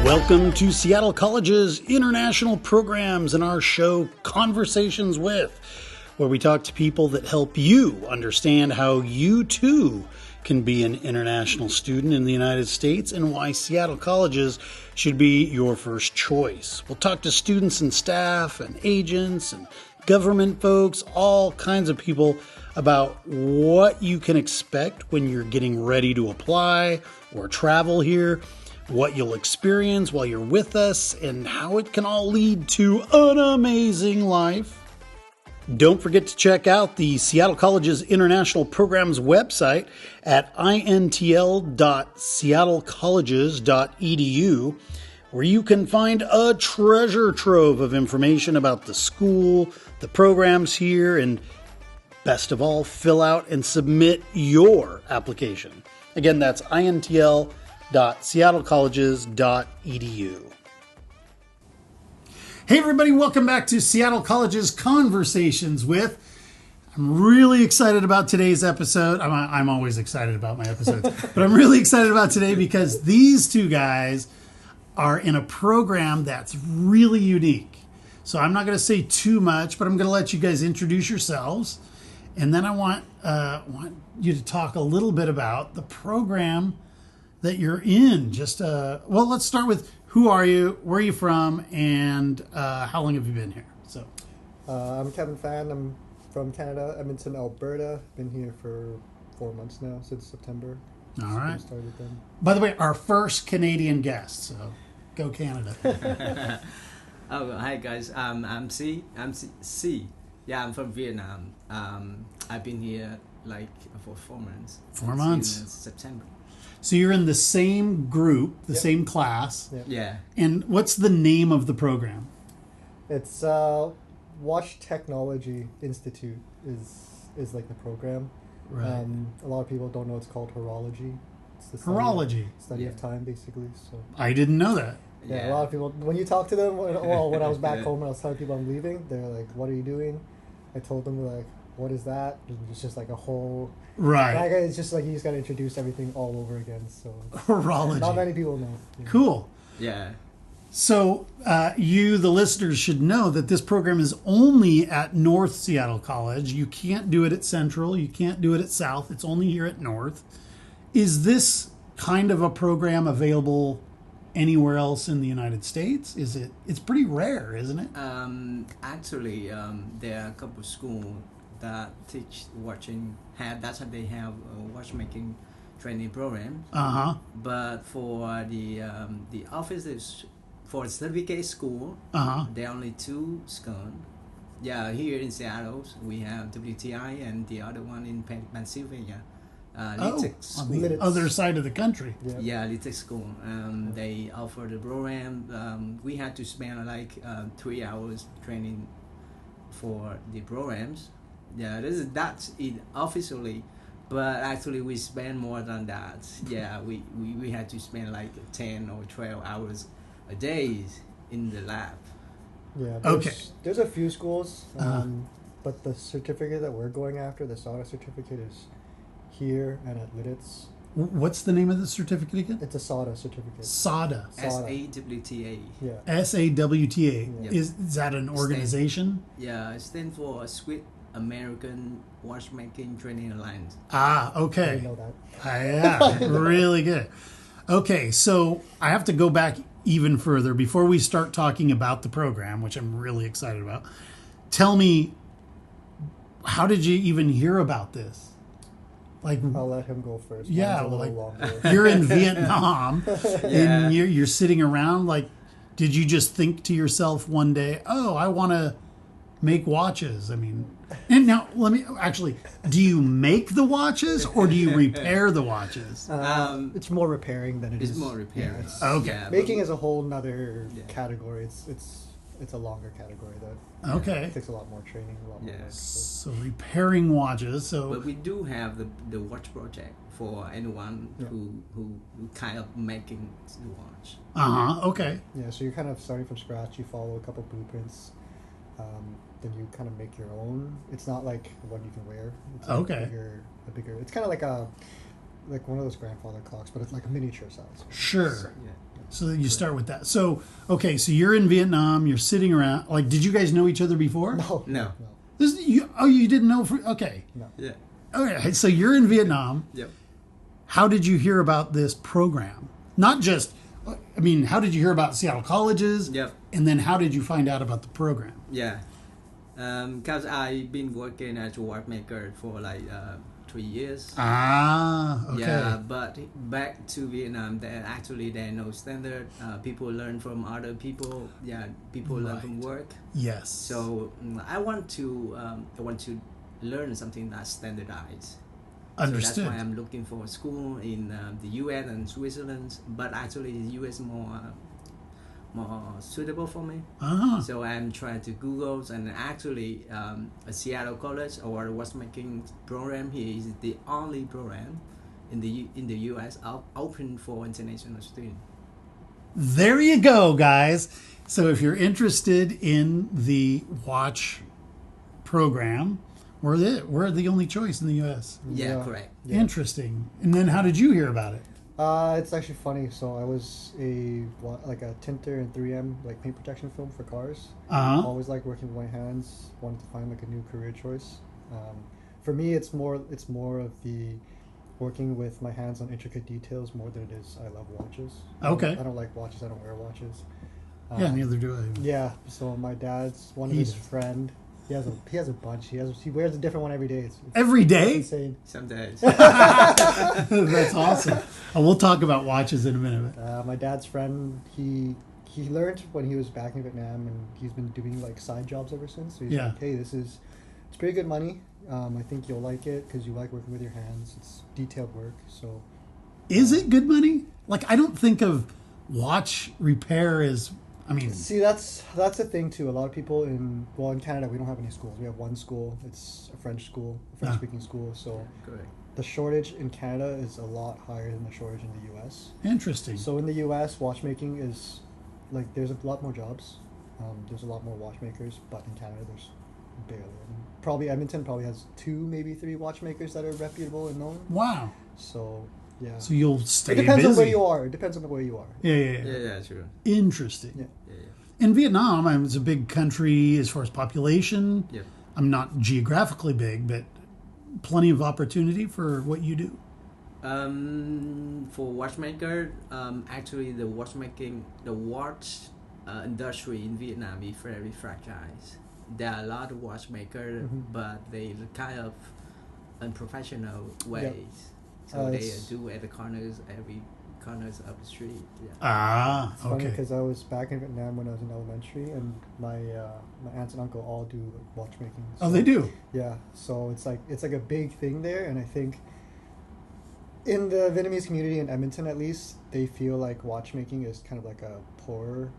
Welcome to Seattle College's international programs and our show Conversations With, where we talk to people that help you understand how you too can be an international student in the United States and why Seattle Colleges should be your first choice. We'll talk to students and staff and agents and government folks, all kinds of people about what you can expect when you're getting ready to apply or travel here, what you'll experience while you're with us, and how it can all lead to an amazing life. Don't forget to check out the Seattle College's International Programs website at intl.seattlecolleges.edu, where you can find a treasure trove of information about the school, the programs here, and best of all, fill out and submit your application. Again, that's intl.seattlecolleges.edu. Hey everybody, welcome back to Seattle College's Conversations With. I'm really excited about today's episode. I'm always excited about my episodes, but I'm really excited about today because these two guys are in a program that's really unique. So I'm not going to say too much, but I'm going to let you guys introduce yourselves. And then I want you to talk a little bit about the program that you're in. Well, let's start with who are you, where are you from, and how long have you been here? So, I'm Kevin Phan. I'm from Canada, Edmonton, Alberta. Been here for 4 months now, since September. All right. Started then. By the way, our first Canadian guest, so go Canada. Oh, hi guys. I'm C. C. Yeah, I'm from Vietnam. I've been here for 4 months. 4 months. Since September. So you're in the same group, the same class. Yep. Yeah. And what's the name of the program? It's Watch Technology Institute is like the program. Right. A lot of people don't know it's called horology. It's the study of time, basically. So I didn't know that. yeah, a lot of people, when you talk to them, when I was back home and I was telling people I'm leaving, they're like, "What are you doing?" I told them, like, "What is that?" And it's just like a whole... Right. It's just like you just got to introduce everything all over again. So Horology. not many people know. Cool. Yeah. So you, the listeners, should know that this program is only at North Seattle College. You can't do it at Central. You can't do it at South. It's only here at North. Is this kind of a program available anywhere else in the United States? It's pretty rare, isn't it? Actually, there are a couple of schools that teach watching. That's how they have a watchmaking training program. But for the offices for certificate school, there are only 2 schools. Yeah, here in Seattle we have WTI and the other one in Pennsylvania. Litech on the other side of the country. Yeah, Litech School. They offer the program. We had to spend 3 hours training for the programs. Yeah, that's it officially, but actually we spend more than that. Yeah, we had to spend 10 or 12 hours a day in the lab. Yeah. There's a few schools, but the certificate that we're going after, the SADA certificate, is here and at Lititz. What's the name of the certificate again? It's a SADA certificate. SADA. SAWTA. Yeah. SAWTA. Yeah. Is that an organization? Yeah, it stands for Swiss American Watchmaking Training Alliance. Okay. I didn't know that. Yeah, really good. Okay, so I have to go back even further before we start talking about the program, which I'm really excited about. Tell me, how did you even hear about this? I'll let him go first. Yeah, longer. You're in Vietnam and you're sitting around. Did you just think to yourself one day, "Oh, I want to make watches"? And now do you make the watches or do you repair the watches? It's more repairing than it is. It's more repairing. Okay. Yeah, making is a whole nother category. It's a longer category that it takes a lot more training, a lot more work. So repairing watches. But we do have the watch project for anyone who kind of making the watch. Okay. Yeah, so you're kind of starting from scratch. You follow a couple blueprints. Then you kind of make your own. It's not like what you can wear. It's a bigger. It's kind of like like one of those grandfather clocks, but it's like a miniature size. Sure. Yeah. So you start with that. So, okay, so you're in Vietnam, you're sitting around. Like, did you guys know each other before? No. You didn't know? Okay. No. Yeah. Okay, so you're in Vietnam. Yep. How did you hear about this program? Not just, I mean, how did you hear about Seattle colleges? Yep. And then how did you find out about the program? Yeah. Because I've been working as a watchmaker for like 3 years. Ah, okay. Yeah, but back to Vietnam, there are no standard. People learn from other people. Yeah, people learn from work. Yes. So I want to learn something that's standardized. Understood. So that's why I'm looking for a school in the US and Switzerland. But actually, the US more suitable for me. Ah. So I'm trying to Google, and actually a Seattle College or a watchmaking program here is the only program in the US open for international students. There you go, guys. So if you're interested in the watch program, we're the only choice in the US. Yeah, correct. Yeah. Interesting. And then how did you hear about it? It's actually funny. So I was a tinter in 3M, like paint protection film for cars. Always liked working with my hands. Wanted to find like a new career choice. For me, it's more of the working with my hands on intricate details more than it is I love watches. Okay. I don't like watches. I don't wear watches. Yeah, neither do I. Yeah. So my dad's one of his friend. He has a bunch. He wears a different one every day. It's Every day? insane. Some days. That's awesome. We'll talk about watches in a minute. My dad's friend, he learned when he was back in Vietnam, and he's been doing like side jobs ever since. So he's like, hey, it's pretty good money. I think you'll like it because you like working with your hands. It's detailed work. So, is it good money? Like, I don't think of watch repair as. I mean, see, that's the thing too. A lot of people in Canada, we don't have any schools. We have one school. It's a French school, a French-speaking school. So Correct. The shortage in Canada is a lot higher than the shortage in the U.S. Interesting. So in the U.S., watchmaking is like there's a lot more jobs. There's a lot more watchmakers, but in Canada, there's barely. Probably Edmonton has 2, maybe 3 watchmakers that are reputable and known. Wow. So. Yeah. So you'll stay busy. It depends on where you are. It depends on where you are. Yeah, True. Interesting. Yeah. In Vietnam, it's a big country as far as population. Yeah. I'm not geographically big, but plenty of opportunity for what you do. For watchmaker, actually the watch industry in Vietnam is very fragile. There are a lot of watchmakers, but they kind of unprofessional ways. Yep. So they do at the corners of the street. Yeah. It's funny because I was back in Vietnam when I was in elementary, and my aunts and uncle all do watchmaking. So, they do. Yeah, so it's like a big thing there, and I think in the Vietnamese community in Edmonton, at least, they feel like watchmaking is kind of like a poorer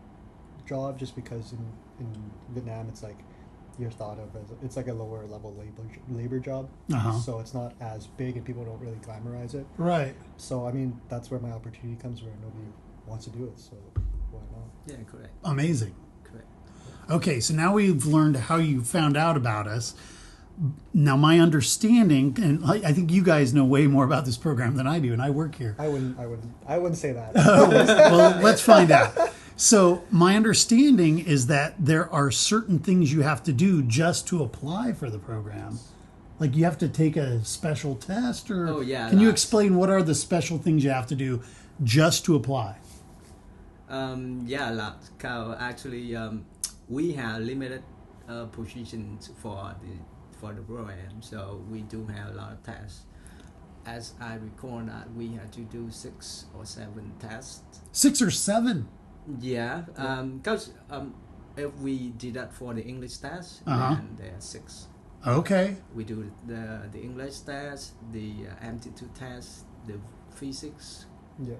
job, just because in Vietnam it's like you're thought of as it's like a lower level labor job, so it's not as big and people don't really glamorize it. Right. So I mean that's where my opportunity comes, where nobody wants to do it. So why not? Yeah, correct. Amazing. Correct. Okay, so now we've learned how you found out about us. Now my understanding, and I think you guys know way more about this program than I do, and I work here. I wouldn't say that. Well, let's find out. So my understanding is that there are certain things you have to do just to apply for the program. Like you have to take a special test, or can you explain what are the special things you have to do just to apply? Actually, we have limited positions for the program, so we do have a lot of tests. As I recall, that we had to do 6 or 7 tests. 6 or 7. Yeah, because if we did that for the English test, then there are 6. Okay. We do the English test, the aptitude test, the physics, the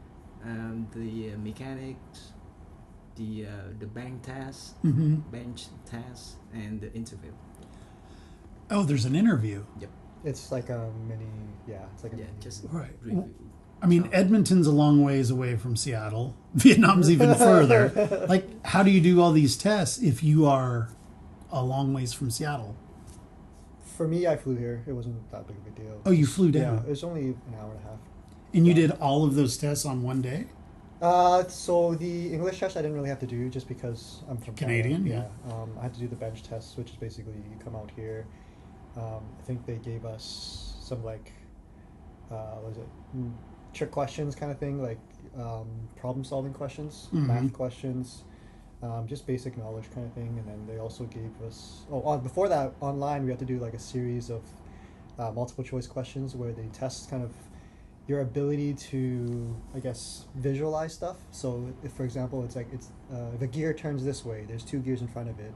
mechanics, the bench test, and the interview. Oh, there's an interview. Yep. It's like a mini. Yeah, it's like a mini. Just right. review. I mean, Edmonton's a long ways away from Seattle. Vietnam's even further. Like, how do you do all these tests if you are a long ways from Seattle? For me, I flew here. It wasn't that big of a deal. Oh, you flew down? Yeah, it was only an hour and a half. And you did all of those tests on one day? So the English test I didn't really have to do just because I'm from Canadian, Canada. Yeah. I had to do the bench test, which is basically you come out here. I think they gave us some like, what was it, trick questions kind of thing, like problem solving questions, math questions, just basic knowledge kind of thing. And then they also gave us, before that, online we had to do like a series of multiple choice questions where they test kind of your ability to, I guess, visualize stuff. So if, for example, it's if a gear turns this way, there's 2 gears in front of it,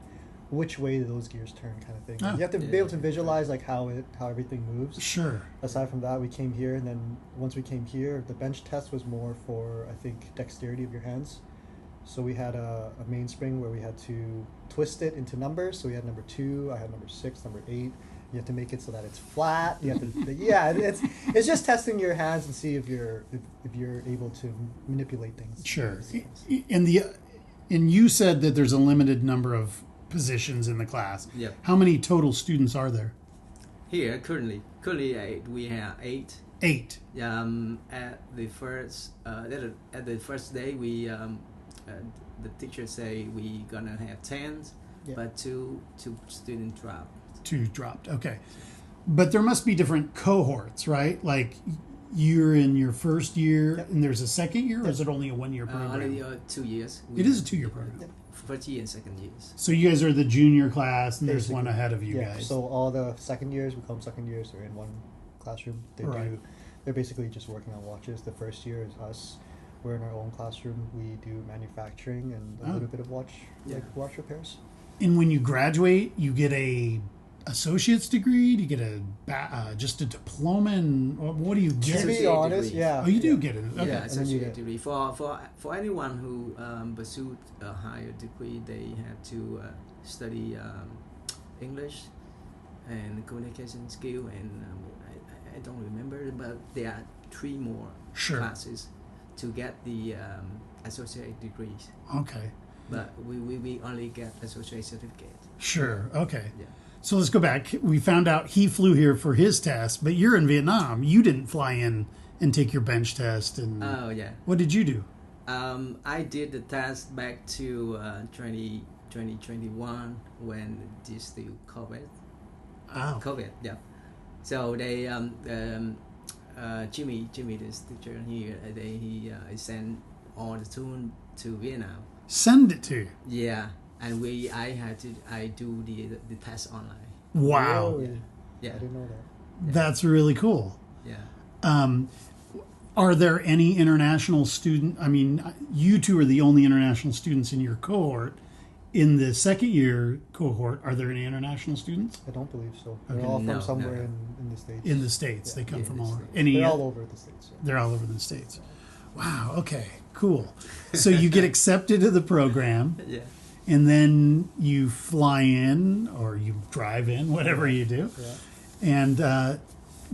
which way do those gears turn kind of thing. You have to be able to visualize like how everything moves. Sure. Aside from that, we came here, and then once we came here, the bench test was more for, I think, dexterity of your hands. So we had a mainspring where we had to twist it into numbers. So we had number 2, I had number 6, number 8. You have to make it so that it's flat. You have to, it's just testing your hands and see if you're able to manipulate things. Sure. And you said that there's a limited number of positions in the class. Yep. How many total students are there? Here currently we have 8. 8. At the first day we the teacher say we gonna have 10, but two students dropped. 2 dropped. Okay. But there must be different cohorts, right? Like you're in your first year and there's a second year, or is it only a 1-year program? Only 2 years. It is a 2-year program. First year and second years. So you guys are the junior class, and there's one ahead of you guys. So all the second years, we call them second years, they're in one classroom. They're basically just working on watches. The first year is us. We're in our own classroom. We do manufacturing and a little bit of watch repairs. And when you graduate, you get a associate's degree? Do you get just a diploma? And what do you get? To be honest, Oh, you do get it. Okay. Yeah, associate degree. For anyone who pursued a higher degree, they have to study English and communication skill, and I don't remember, but there are 3 more classes to get the associate degrees. Okay. But we only get associate certificate. Sure. Okay. Yeah. So let's go back. We found out he flew here for his test, but you're in Vietnam. You didn't fly in and take your bench test. And oh, yeah. What did you do? I did the test back to 2021 when this still COVID. Oh. COVID, yeah. So they Jimmy, this teacher here, he sent all the tune to Vietnam. Send it to you. Yeah, and I do the test online. Wow. Really? Yeah. I didn't know that. Yeah. That's really cool. Yeah. Are there any international student? I mean, you two are the only international students in your cohort. In the second year cohort, are there any international students? I don't believe so. Okay. They're all from No, somewhere no. In the States. In the States. Yeah. They come Yeah, from in the all over. States. Any, They're all over the States. Yeah. They're all over the States. Wow. Okay. Cool. So you get accepted to the program. Yeah. And then you fly in or you drive in, whatever you do. Yeah. And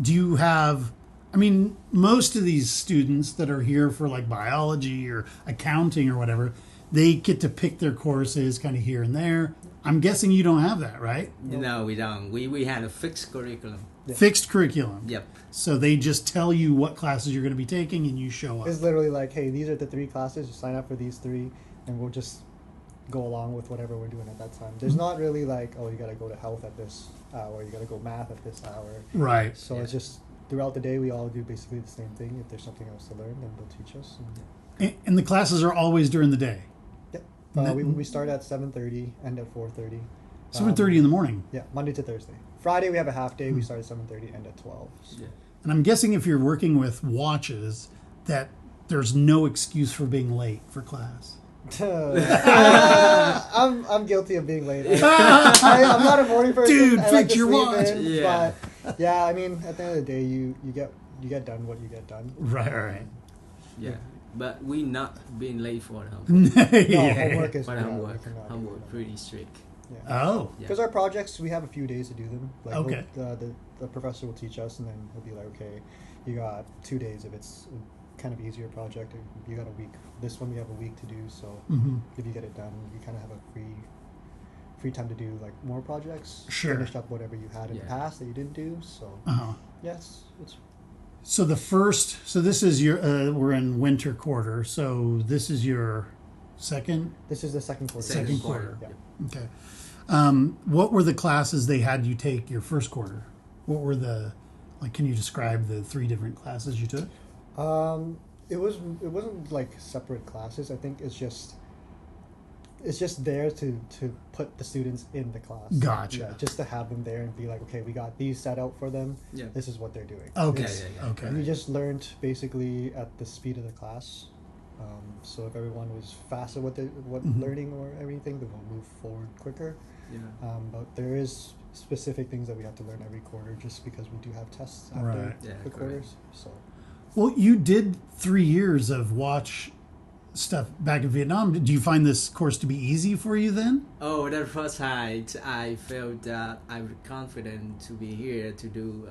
do you have, I mean, most of these students that are here for like biology or accounting or whatever, they get to pick their courses kind of here and there. I'm guessing you don't have that, right? No, we don't. We had a fixed curriculum. Yeah. Fixed curriculum. Yep. So they just tell you what classes you're going to be taking and you show up. It's literally like, hey, these are the 3 classes. You sign up for these 3, and we'll just go along with whatever we're doing at that time. There's not really like, oh, you got to go to health at this hour. You got to go math at this hour. Right. So it's just throughout the day, we all do basically the same thing. If there's something else to learn, then they'll teach us. And the classes are always during the day. Yep. We start at 7:30, end at 4:30. 7:30 in the morning. Yeah, Monday to Thursday. Friday we have a half day. We start at 7:30, end at 12. So. Yeah. And I'm guessing if you're working with watches, that there's no excuse for being late for class. I'm guilty of being late. I'm not a morning person. Dude, I like fix to your sleep watch. in, Yeah. But yeah, I mean, at the end of the day, you get done what you get done. Right. Yeah. But we not being late for the homework. No, homework is But we homework cannot do pretty strict. that. Yeah. Oh. Yeah. Because our projects, we have a few days to do them. Like Okay. the professor will teach us, and then he'll be like, okay, you got 2 days if it's a kind of easier project. You got a week. This one we have a week to do. So if you get it done, you kind of have a free time to do like more projects. Sure. Finish up whatever you had in the past that you didn't do. So Uh-huh. yes, it's So this is your, we're in winter quarter, so this is your second? This is the second quarter. Second quarter. Yeah. Okay. What were the classes they had you take your first quarter? What were can you describe the 3 different classes you took? It wasn't like separate classes. I think it's just there to put the students in the class. Gotcha. Yeah, just to have them there and be like, okay, we got these set out for them. Yeah. This is what they're doing. Okay. Okay. We just learned basically at the speed of the class. So if everyone was faster with learning or everything, then we'll move forward quicker. Yeah. But there is specific things that we have to learn every quarter, just because we do have tests after the quarters. So. Well, you did 3 years of watch stuff back in Vietnam. Did you find this course to be easy for you then? Oh, the first time I felt that I was confident to be here to do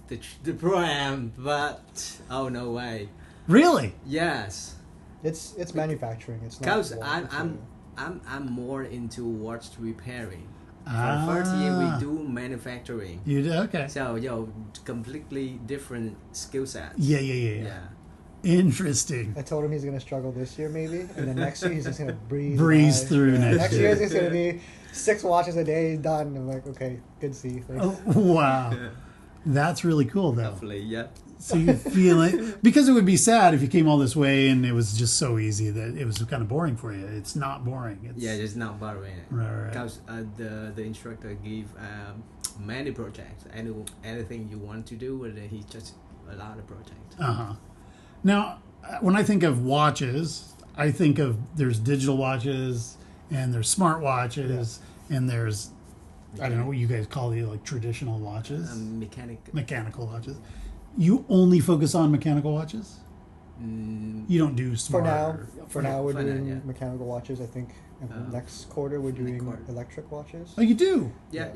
the program, but oh no way. Really? Yes. It's manufacturing. It's not. Because I'm more into watch repairing. For the first year we do manufacturing. You do? Okay. So completely different skill sets. Yeah. Interesting. I told him he's gonna struggle this year maybe, and then next year he's just gonna breeze through next year. It's just gonna be 6 watches a day done. I'm like, okay, good to see you. Oh, wow. That's really cool though. Hopefully, yeah. So you feel like, because it would be sad if you came all this way and it was just so easy that it was kind of boring for you. It's not boring. It's not boring. Right. Because the instructor give many projects. Anything you want to do, and he just a lot of projects. Now, when I think of watches, I think of there's digital watches and there's smart watches and there's, I don't know what you guys call the traditional watches. Mechanical watches. You only focus on mechanical watches? You don't do smart? For now we're doing mechanical watches. I think next quarter we're doing electric watches. Oh, you do? Yeah,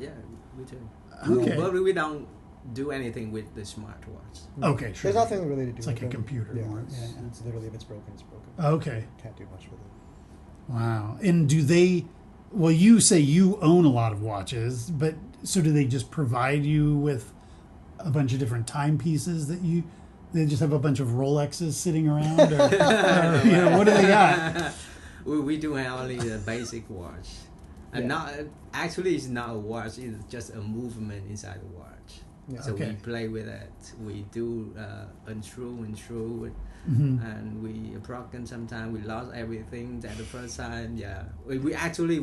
we do. Okay. But we don't do anything with the smartwatch. Okay, sure. There's nothing really to do it's with like a computer. Yeah, more. It's literally, if it's broken, it's broken. Okay. Can't do much with it. Wow. And do they... Well, you say you own a lot of watches, but so do they just provide you with a bunch of different timepieces that they just have a bunch of Rolexes sitting around? Or what do they got? We do have only the basic watch. And actually it's not a watch, it's just a movement inside the watch. Yeah. So we play with it. We do unscrew, and we broken sometimes. We lost everything at the first time. Yeah, we actually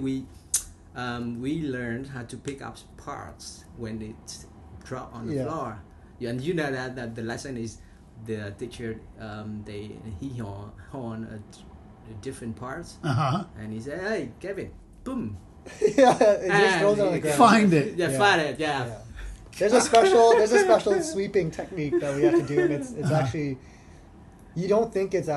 learned how to pick up parts when it drop on the floor. Yeah, and you know that the lesson is the teacher he horn different parts, and he said, "Hey, Kevin, boom." It just throws it on the ground. Find it. Find it. Yeah. There's a special sweeping technique that we have to do, and it's actually, you don't think it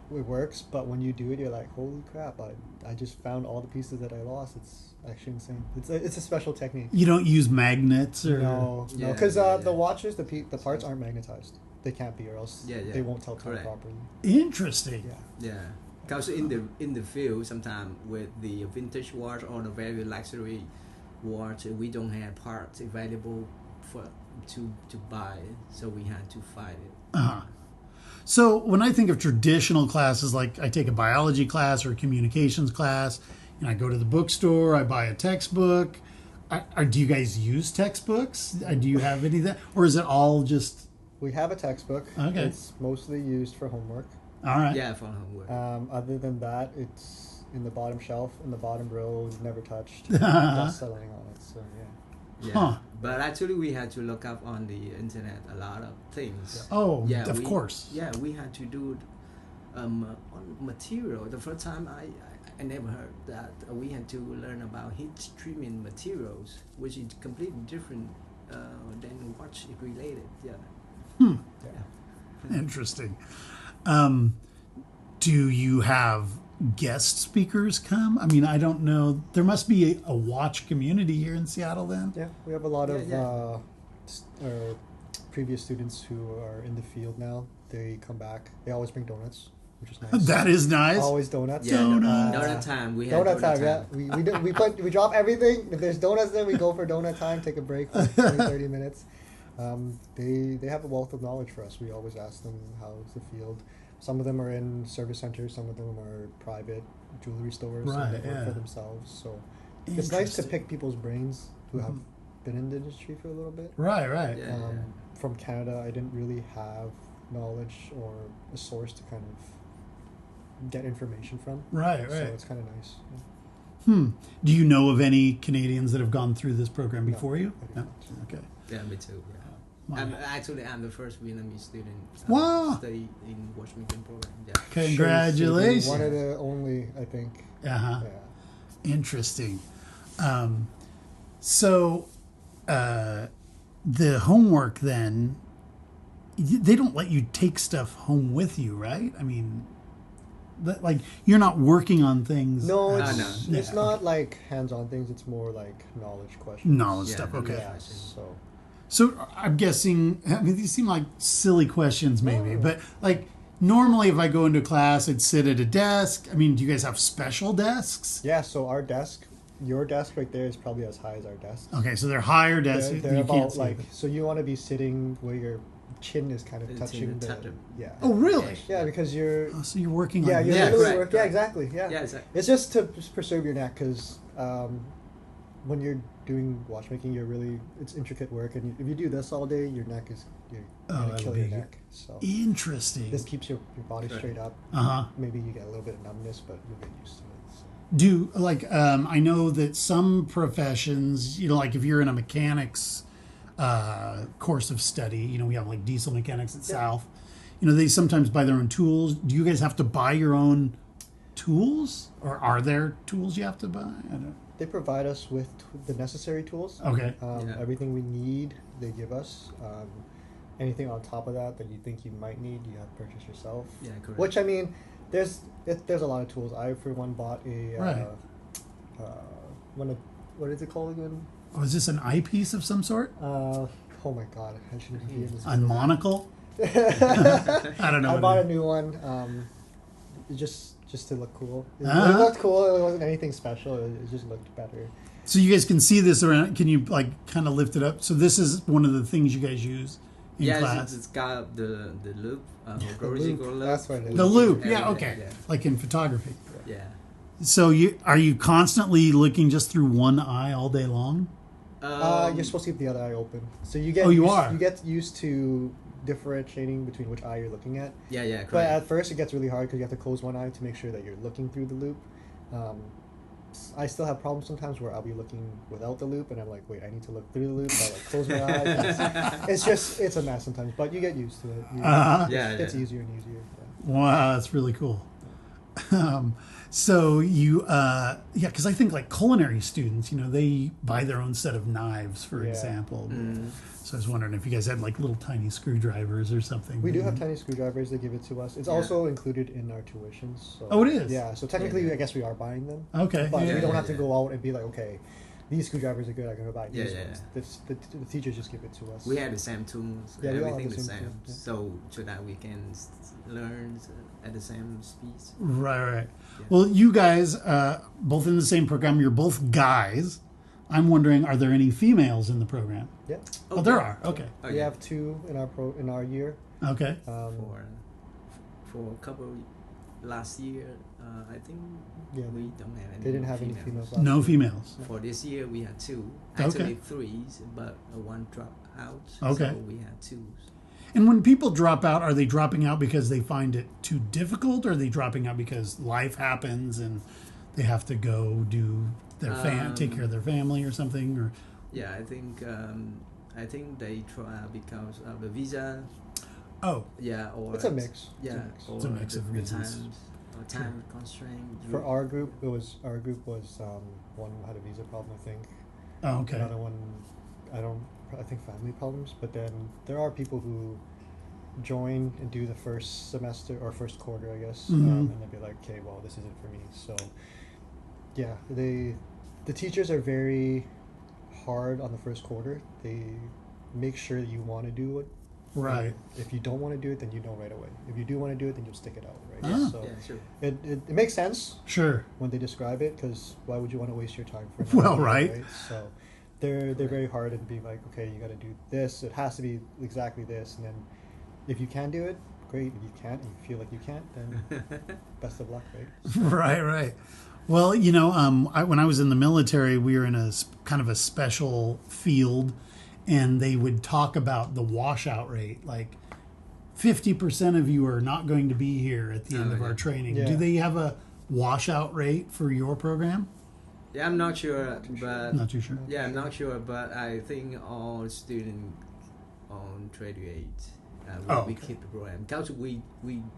works, but when you do it, you're like, holy crap! I just found all the pieces that I lost. It's actually insane. It's a special technique. You don't use magnets or no, because the watches, the parts aren't magnetized. They can't be, or else they won't tell time properly. Interesting. Yeah. Because in the field, sometimes with the vintage watch or the very luxury watch, we don't have parts available to buy, so we had to find it. So when I think of traditional classes, like I take a biology class or a communications class, and I go to the bookstore, I buy a textbook. Do you guys use textbooks? Do you have any of that, or is it all just? We have a textbook. Okay. It's mostly used for homework. All right. Yeah, for homework. Other than that, it's in the bottom shelf, in the bottom row, never touched. Just settling on it. So yeah. But actually, we had to look up on the internet a lot of things. Oh, of course. Yeah, we had to do on material. The first time I never heard that we had to learn about heat treatment materials, which is completely different than watch related. Yeah. Interesting. Do you have guest speakers come? I mean, I don't know. There must be a watch community here in Seattle then? Yeah, we have a lot of previous students who are in the field now. They come back. They always bring donuts, which is nice. That is nice. Always donuts. Yeah, donut time. We have donut time. Yeah. We drop everything. If there's donuts there, we go for donut time, take a break for 20, 30 minutes. They have a wealth of knowledge for us. We always ask them how's the field. Some of them are in service centers. Some of them are private jewelry stores. Right, So they work for themselves. So it's nice to pick people's brains who have been in the industry for a little bit. Right, right. Yeah. From Canada, I didn't really have knowledge or a source to kind of get information from. Right, right. So it's kind of nice. Do you know of any Canadians that have gone through this program before you? I do No? Okay. Yeah, me too. Yeah. Wow. I'm the first Vietnamese student. Wow. Study in watchmaking program. Yeah. Congratulations. One of the only, I think. Uh-huh. Yeah. Interesting. So the homework then, they don't let you take stuff home with you, right? I mean, like you're not working on things. No, no. it's not like hands-on things. It's more like knowledge questions. Knowledge stuff. Okay. Yeah, So. So I'm guessing, I mean, these seem like silly questions maybe, but like normally if I go into class, I'd sit at a desk. I mean, do you guys have special desks? Yeah, so our desk, your desk right there is probably as high as our desk. Okay, so they're higher desks. They're you about can't see like, them. so you want to be sitting where your chin is kind of It's touching in the the, touch- yeah. Oh, really? Yeah, yeah, because you're, Oh, so you're working yeah, on you're this. Yeah, literally correct, working, yeah, correct. exactly, yeah. Yeah, exactly. It's just to preserve your neck, because when you're doing watchmaking, it's intricate work, and if you do this all day, your neck is, you're gonna that'll kill be your good. neck. So Interesting. this keeps your body Correct. straight up. Uh-huh. Maybe you get a little bit of numbness, but you'll get used to it. So. Do like I know that some professions, like if you're in a mechanics course of study, we have like diesel mechanics at South. They sometimes buy their own tools. Do you guys have to buy your own tools, or are there tools you have to buy? I don't. They provide us with the necessary tools. Okay. Yeah. Everything we need, they give us. Anything on top of that you think you might need, you have to purchase yourself. Yeah, correct. Which, I mean, there's a lot of tools. I, for one, bought a Right. what is it called again? Oh, is this an eyepiece of some sort? Oh my god, I shouldn't be in this. A monocle? I don't know. I what bought it a new one, just to look cool. It Uh-huh. looked cool. It wasn't anything special. It just looked better. So you guys can see this around. Can you like kind of lift it up? So this is one of the things you guys use in Yeah, class. it's got the loop, loop, that's what it is. The loop, yeah, Everything, okay. Yeah. Like in photography. Yeah. So are you constantly looking just through one eye all day long? You're supposed to keep the other eye open, so you get. Oh, you used, are? You get used to differentiating between which eye you're looking at. Yeah, yeah, correct. But at first, it gets really hard because you have to close one eye to make sure that you're looking through the loop. I still have problems sometimes where I'll be looking without the loop, and I'm like, wait, I need to look through the loop. I like close my eyes. It's a mess sometimes, but you get used to it. It's easier and easier. Yeah. Wow, that's really cool. So you, because I think like culinary students, they buy their own set of knives, for Yeah. example. So I was wondering if you guys had like little tiny screwdrivers or something. We do have tiny screwdrivers. They give it to us. It's also included in our tuitions. So, Oh, it is? Yeah. So technically, I guess we are buying them. Okay. But yeah. we don't have to go out and be like, okay, these scewdrivers are good. I'm gonna buy Yeah, these yeah, ones. The teachers just give it to us. We have the same tools, Yeah, we all have everything the the same same, tools, yeah. so that we can learn at the same speed. Right. Yeah. Well, you guys, both in the same program, you're both guys. I'm wondering, are there any females in the program? Yeah. Oh, there are. Okay. We have two in our year. Okay. For a couple last year, I think Yeah. we don't have any. They didn't have any females. Last No year. females. For this year, we had two. Okay. Actually, three, but one dropped out. Okay. So we had two. And when people drop out, are they dropping out because they find it too difficult, or are they dropping out because life happens and they have to go do their take care of their family or something? Or Yeah, I think they try because of the visa. oh, Yeah, or It's a mix. Yeah, It's a mix. or It's a mix of the reasons. times, or time constraint. For our group, one had a visa problem, I think. oh okay. Another one, I think family problems. But then there are people who join and do the first semester or first quarter, I guess, and they'll be like, okay, well, this isn't for me. So yeah, the teachers are very hard on the first quarter. They make sure that you want to do it. Right. If you don't want to do it, then you know right away. If you do want to do it, then you'll stick it out, right? Ah. So Yeah, sure. it makes sense Sure. when they describe it, because why would you want to waste your time for Well, nothing, right. So they're very hard in being like, okay, you got to do this. It has to be exactly this, and then if you can do it, great. If you can't, and you feel like you can't, then best of luck, right? So, Right. Well, when I was in the military, we were in a kind of a special field, and they would talk about the washout rate. Like 50% of you are not going to be here at the end of our training. Yeah. Do they have a washout rate for your program? Yeah, I'm not sure, but Not too sure. yeah, I'm not sure, but I think all students on graduate we keep the program because we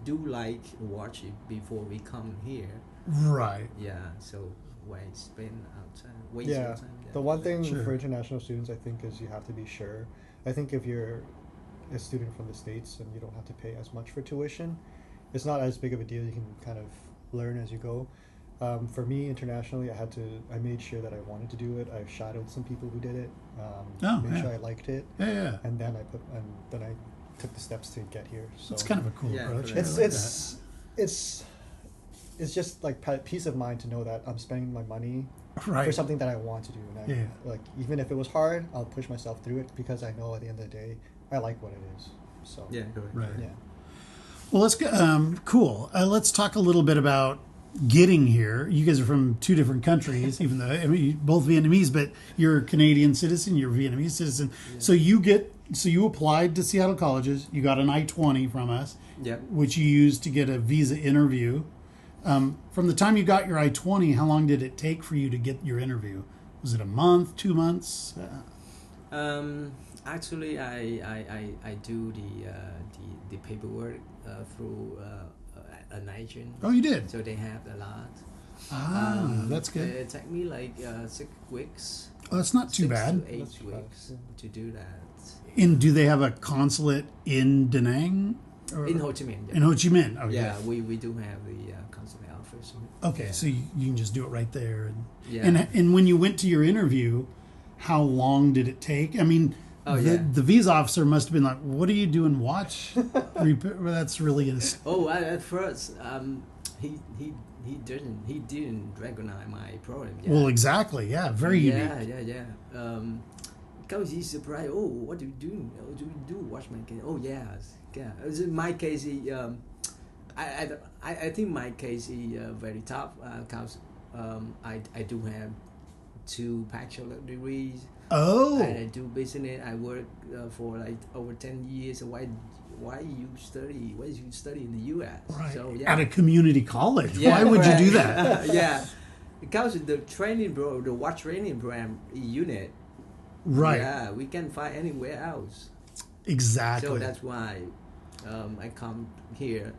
do like watch it before we come here. Right. Yeah, so why spend outside? Waste yeah. your time. Yeah. The one thing Sure. for international students, I think, is you have to be sure. I think if you're a student from the States and you don't have to pay as much for tuition, it's not as big of a deal. You can kind of learn as you go. For me, internationally, I made sure that I wanted to do it. I shadowed some people who did it. Made sure I liked it. Yeah. And then I took the steps to get here. So It's kind of a cool approach. correct. I like it's just like peace of mind to know that I'm spending my money that. Right. for something that I want to do. And Yeah. like even if it was hard, I'll push myself through it because I know at the end of the day, I like what it is. So Yeah, correct. Right. yeah. Well, let's go. Cool. Let's talk a little bit about getting here. You guys are from two different countries, even though you're both Vietnamese, but you're a Canadian citizen. You're a Vietnamese citizen. Yeah. So you applied to Seattle colleges. You got an I-20 from us, which you used to get a visa interview. From the time you got your I-20, how long did it take for you to get your interview? Was it a month, 2 months? Actually, I do the paperwork through an agent. Oh, you did? So they have a lot. That's good. It took me like 6 weeks. Oh, that's not too 6 bad. to 8 That's weeks fast, to do that. And do they have a consulate in Da Nang? Or In Ho Chi Minh. in Ho Chi Minh? Oh, Yeah, we do have the consulate office. Okay, Yeah. so you can just do it right there. Yeah. And when you went to your interview, how long did it take? I mean, the visa officer must have been like, "What are you doing? Watch." That's really At first, he didn't recognize my program. Yeah. Well, exactly. Yeah, very unique. Yeah. Because he's surprised. Oh, what do you do? Oh, do you do watchmaking? Oh, yes. Yeah. In my case, I think my case is very tough because I do have 2 bachelor degrees. Oh. And I do business. I work for like over 10 years. Why you study? Why you study in the U.S.? Right. So, yeah. At a community college. Yeah, Why would right. you do that? Yeah, because the the watch training program unit. Right. Yeah, we can find anywhere else. Exactly. So that's why I come here.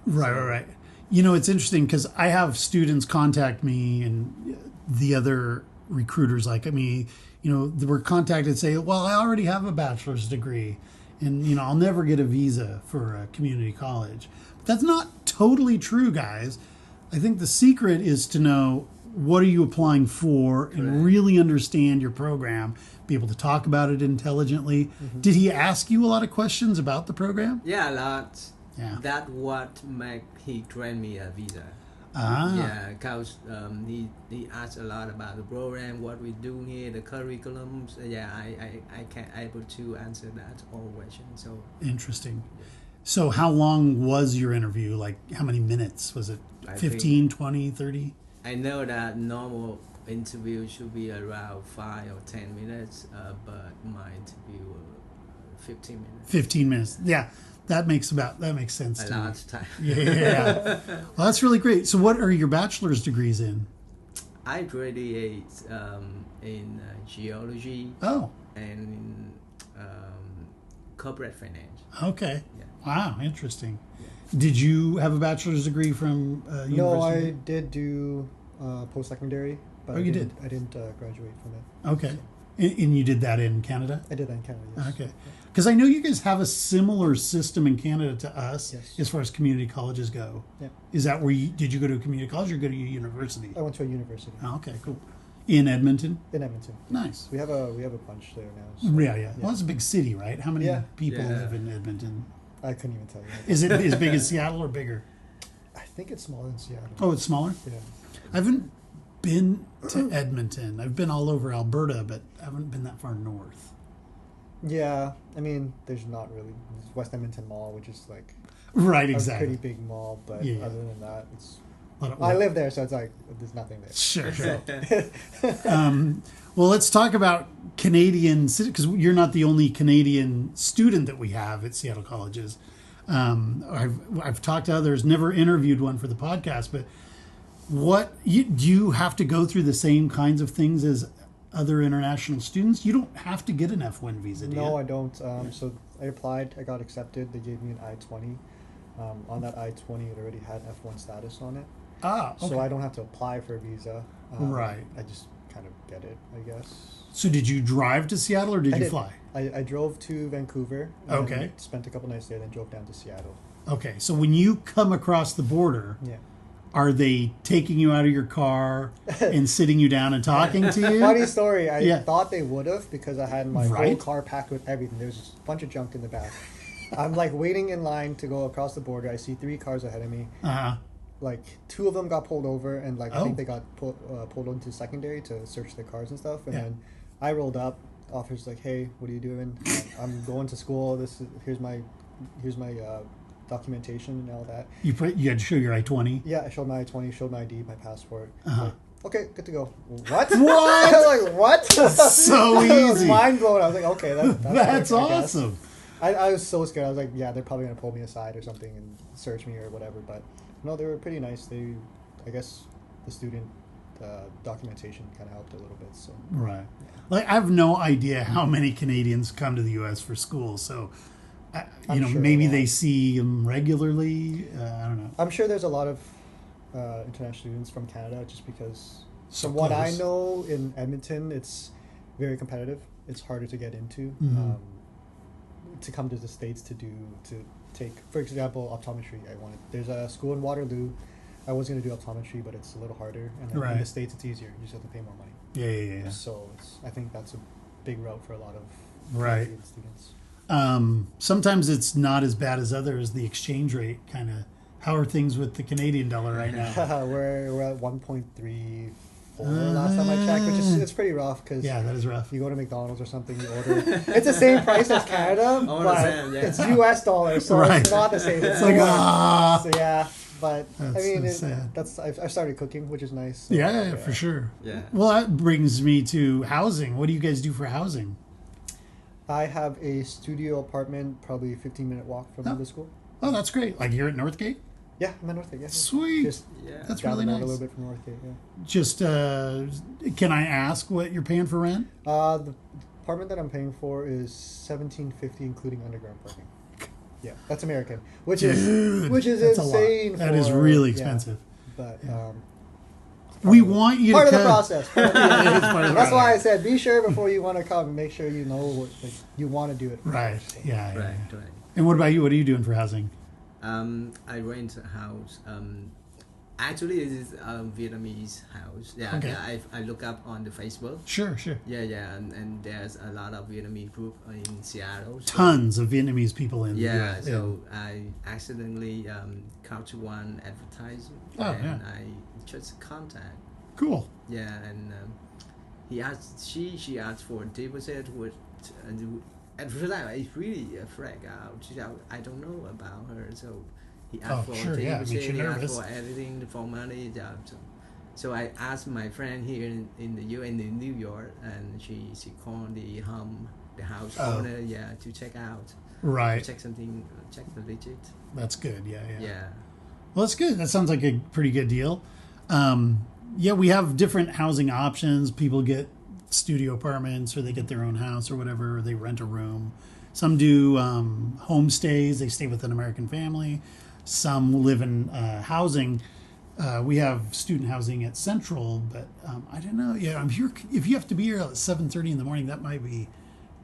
Right. It's interesting because I have students contact me and the other recruiters like me, were contacted and say, well, I already have a bachelor's degree and, I'll never get a visa for a community college. But that's not totally true, guys. I think the secret is to know what are you applying for and really understand your program, be able to talk about it intelligently. Mm-hmm. Did he ask you a lot of questions about the program? Yeah, a lot. Yeah. That's what make he grant me a visa. Yeah, because he asked a lot about the program, what we do here, the curriculums. Yeah, I can able to answer that all questions. So interesting. So how long was your interview? Like how many minutes? Was it 15, 20, 30? I know that normal interview should be around 5 or 10 minutes, but my interview 15 minutes. 15 minutes. Yeah. That makes sense to me. A lot of time. Yeah. Well, that's really great. So what are your bachelor's degrees in? I graduated in geology. Oh. And in corporate finance. Okay. Yeah. Wow, interesting. Yeah. Did you have a bachelor's degree from university? No, I did do post-secondary, but I didn't graduate from it. Okay. So. And you did that in Canada? I did that in Canada, yes. Okay. Because I know you guys have a similar system in Canada to us as far as community colleges go. Yeah. Is that where did you go to a community college or go to a university? I went to a university. Oh, okay, cool. In Edmonton? In Edmonton. Nice. We have a bunch there now. So, yeah. Well, it's a big city, right? How many people live in Edmonton? I couldn't even tell you. Is it as big as Seattle or bigger? I think it's smaller than Seattle. Oh, it's smaller? Yeah. I haven't been to Edmonton. I've been all over Alberta, but I haven't been that far north. Yeah, I mean, there's not really West Edmonton Mall, which is like Right, a exactly. pretty big mall, but Yeah. other than that, it's. Lot of I work. live there, so it's like there's nothing there. Sure. Well, let's talk about Canadian, because you're not the only Canadian student that we have at Seattle colleges. I've talked to others, never interviewed one for the podcast, but do you have to go through the same kinds of things as other international students? You don't have to get an F1 visa, do you? No, I don't. So I applied, I got accepted. They gave me an I-20. On that I-20, it already had F1 status on it. Ah, okay. So I don't have to apply for a visa. Right. I just kind of get it, I guess. So did you drive to Seattle or did you fly? I drove to Vancouver. And Okay. then spent a couple nights there, then drove down to Seattle. Okay, so when you come across the border, Yeah. are they taking you out of your car and sitting you down and talking to you? Funny story. I Yeah. thought they would have because I had my whole Right. car packed with everything. There was just a bunch of junk in the back. I'm like waiting in line to go across the border. I see 3 cars ahead of me. Uh-huh. Like 2 of them got pulled over, and like I Oh. think they got pulled into secondary to search their cars and stuff. And Yeah. then I rolled up. Officer's like, "Hey, what are you doing?" I'm going to school. Here's my documentation and all that. You had to show your I-20? Yeah, I showed my I-20, showed my ID, my passport. Uh-huh. Like, okay, good to go. What? What? I was like, what? So I was easy. mind blown. I was like, okay, That's worked, I guess. awesome. I was so scared. I was like, yeah, they're probably gonna pull me aside or something and search me or whatever. But no, they were pretty nice. I guess, the student documentation kind of helped a little bit. So Right. Like, I have no idea how many Canadians come to the U.S. for school, so, I'm sure maybe a lot. they see them regularly. I don't know. I'm sure there's a lot of international students from Canada, just because So from what I close. know in Edmonton, it's very competitive. It's harder to get into. Mhm. To come to the States to take, for example, optometry. There's a school in Waterloo. I was going to do optometry, but it's a little harder. And then in Right. the States, it's easier. You just have to pay more money. Yeah. So I think that's a big route for a lot of Right. Canadian students. Sometimes it's not as bad as others. The exchange rate kind of. How are things with the Canadian dollar right now? We're at 1.34 last time I checked, which is it's pretty rough because Yeah, that is rough. you go to McDonald's or something, you order. It's the same price as Canada, Oh, but understand, yeah. it's U.S. dollars, so Right. it's not the same. It's like, more. So yeah, but That's I mean, so sad. I started cooking, which is nice. So, Yeah, for sure. Yeah. Well, that brings me to housing. What do you guys do for housing? I have a studio apartment, probably a 15-minute walk from Oh. the school. Oh, that's great. Like here at Northgate? Yeah, I'm in Northgate. Yeah, Sweet. Just Yeah. That's down really the road nice. a little bit from Northgate. Yeah. Just, can I ask what you're paying for rent? The apartment that I'm paying for is $17.50, including underground parking. Yeah, that's American, which Dude, is that's insane. a lot. That is for- really yeah, expensive. but We want you part to of the come. process. Yeah, it's part of the That's why I process. said be sure before you want to come. Make sure you know what you want to do it. Right. So. Yeah. Right. yeah. Right. And what about you? What are you doing for housing? I rent a house. Actually, it is a Vietnamese house. Yeah, Okay. yeah, I look up on the Facebook. Sure. Yeah, and there's a lot of Vietnamese group in Seattle. So, Tons of Vietnamese people in the yeah, US. so I accidentally caught one advertisement, Oh, and yeah. I just contact. Cool. Yeah, and he asked. She asked for a deposit, which at first I really freak out. I don't know about her, so he asked Oh, for sure, yeah, it makes deposit. you He asked nervous. for everything for money. So I asked my friend here in New York, and she called the house Oh. owner, to check out, Right. check something, check the legit. That's good. Yeah. Yeah. Well, that's good. That sounds like a pretty good deal. Yeah, we have different housing options. People get studio apartments, or they get their own house, or whatever. Or they rent a room. Some do homestays. They stay with an American family. Some live in housing. We have student housing at Central, but I don't know. Yeah, I'm here. If you have to be here at 7:30 in the morning, that might be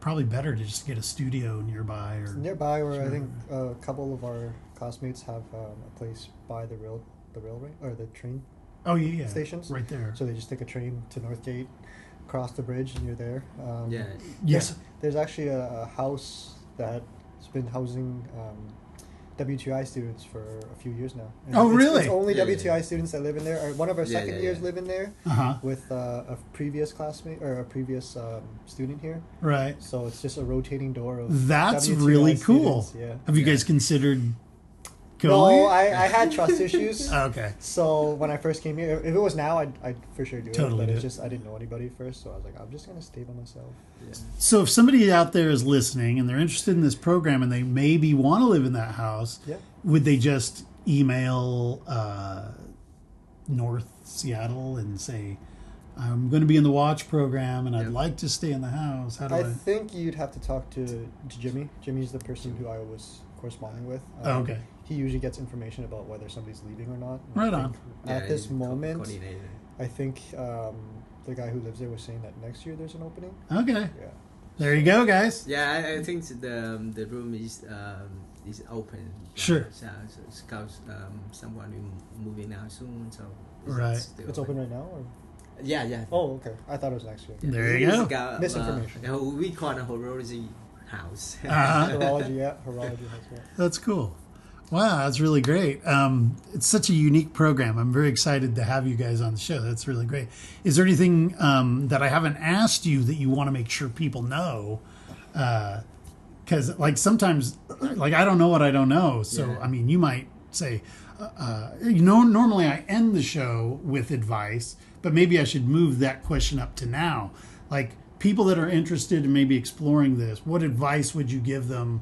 probably better to just get a studio nearby. Or Nearby, where I think a couple of our classmates have a place by the railway or the train oh yeah, stations. right there. So they just take a train to Northgate, cross the bridge, and you're there. Yeah. There's actually a house that's been housing WTI students for a few years now. And Oh, really? It's only WTI students that live in there. One of our second years live in there with a previous classmate or a previous student here. Right. So it's just a rotating door of That's WTI really cool. students. Yeah. Have you guys considered going? No, I had trust issues. Okay. So when I first came here, if it was now, I'd for sure do it. Totally But do it's it. just I didn't know anybody first, so I was like, I'm just gonna stay by myself. Yeah. So if somebody out there is listening and they're interested in this program and they maybe want to live in that house, would they just email North Seattle and say, I'm going to be in the watch program and I'd like to stay in the house? How do I think you'd have to talk to Jimmy. Jimmy's the person who I was corresponding with. okay. He usually gets information about whether somebody's leaving or not. And Right I on. think At this moment, coordinator. I think the guy who lives there was saying that next year there's an opening. Okay. Yeah. There you go, guys. Yeah, I think the room is open. Sure. So it's because someone will moving out soon, so Right. still It's open right now, or Yeah. oh, okay. I thought it was next year. Yeah. There you It's go. got, Misinformation. We call it a horology house. Horology, horology has that. That's cool. Wow, that's really great. It's such a unique program. I'm very excited to have you guys on the show. That's really great. Is there anything that I haven't asked you that you want to make sure people know? Because, like, sometimes, like, I don't know what I don't know. So, Yeah. I mean, you might say, normally I end the show with advice, but maybe I should move that question up to now. Like, people that are interested in maybe exploring this, what advice would you give them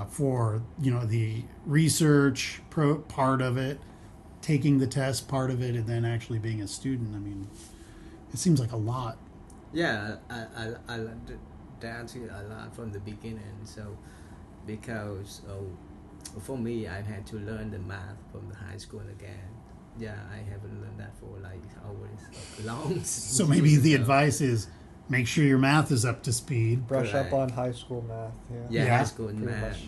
for, the research part of it, taking the test part of it, and then actually being a student? I mean, it seems like a lot. Yeah, I learned that a lot from the beginning. So, because for me, I had to learn the math from the high school again. Yeah, I haven't learned that for like always long. So maybe the advice is make sure your math is up to speed. Brush Correct. up on high school math. Yeah, Yeah. high school Pretty math. much.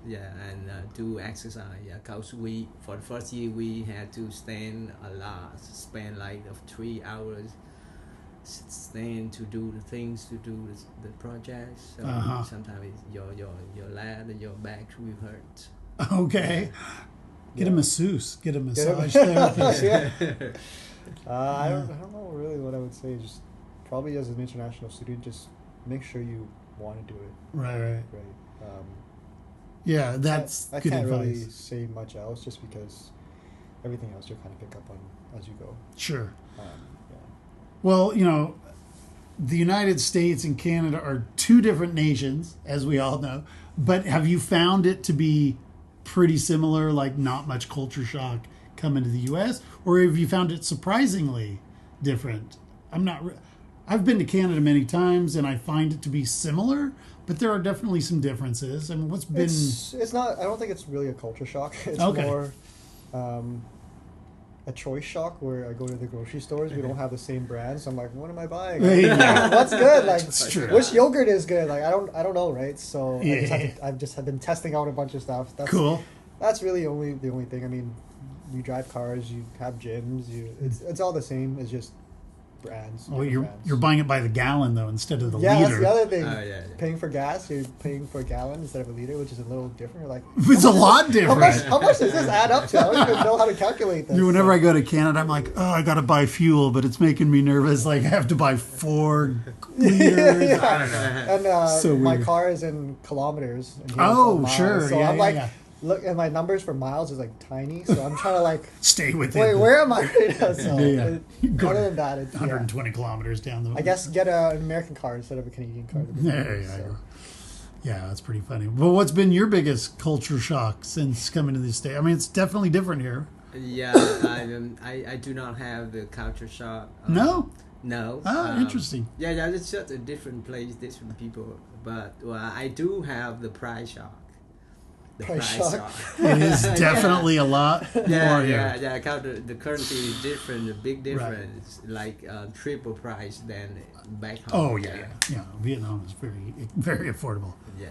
Yeah. Yeah, and do exercise. Yeah, cause for the first year we had to stand a lot, spend like 3 hours stand to do the things to do the project. So sometimes your leg and your back will hurt. Okay. Get a masseuse. Get a Get a- massage therapist. Yeah. I don't know really what I would say. Just probably as an international student, just make sure you want to do it. Right. Right. Yeah, that's I good can't advice. really say much else, just because everything else you'll kind of pick up on as you go. Sure. Yeah. Well, the United States and Canada are two different nations, as we all know. But have you found it to be pretty similar, like not much culture shock coming to the U.S., or have you found it surprisingly different? I've been to Canada many times, and I find it to be similar, but there are definitely some differences. I mean, what's been... It's not. I don't think it's really a culture shock. It's more a choice shock, where I go to the grocery stores. We don't have the same brands. So I'm like, what am I buying? Yeah. What's good? Like, That's true. which yogurt is good? Like, I don't know, right? So Yeah. I've just been testing out a bunch of stuff. That's Cool. That's really the only thing. I mean, you drive cars, you have gyms, it's all the same. It's just brands. Well, different you're brands. buying it by the gallon, though, instead of the Yeah, liter. that's the other thing. Yeah. Paying for gas, you're paying for a gallon instead of a liter, which is a little different. You're like, It's a lot different. how much does this add up to? I don't even know how to calculate this. Whenever I go to Canada, I'm like, I got to buy fuel, but it's making me nervous. Like, I have to buy 4 liters. Yeah. I don't know. And So my weird. car is in kilometers. And here Oh, it's all miles. sure. So Yeah, I'm yeah, like, yeah. look, and my numbers for miles is like tiny. So I'm trying to like, Stay with wait, it. where am I right now? So Yeah. Go other than that, it's, 120 kilometers down the... I guess get an American car instead of a Canadian car. There you go. Yeah, that's pretty funny. Well, what's been your biggest culture shock since coming to the state? I mean, it's definitely different here. Yeah, I do not have the culture shock. No? No. Oh, interesting. Yeah, it's just a different place, different people. But I do have the price shock. The Price shock. It is definitely a lot more here. Yeah. The currency is different, a big difference, like triple price than back home. Oh, yeah. Vietnam is very, very affordable. Yeah.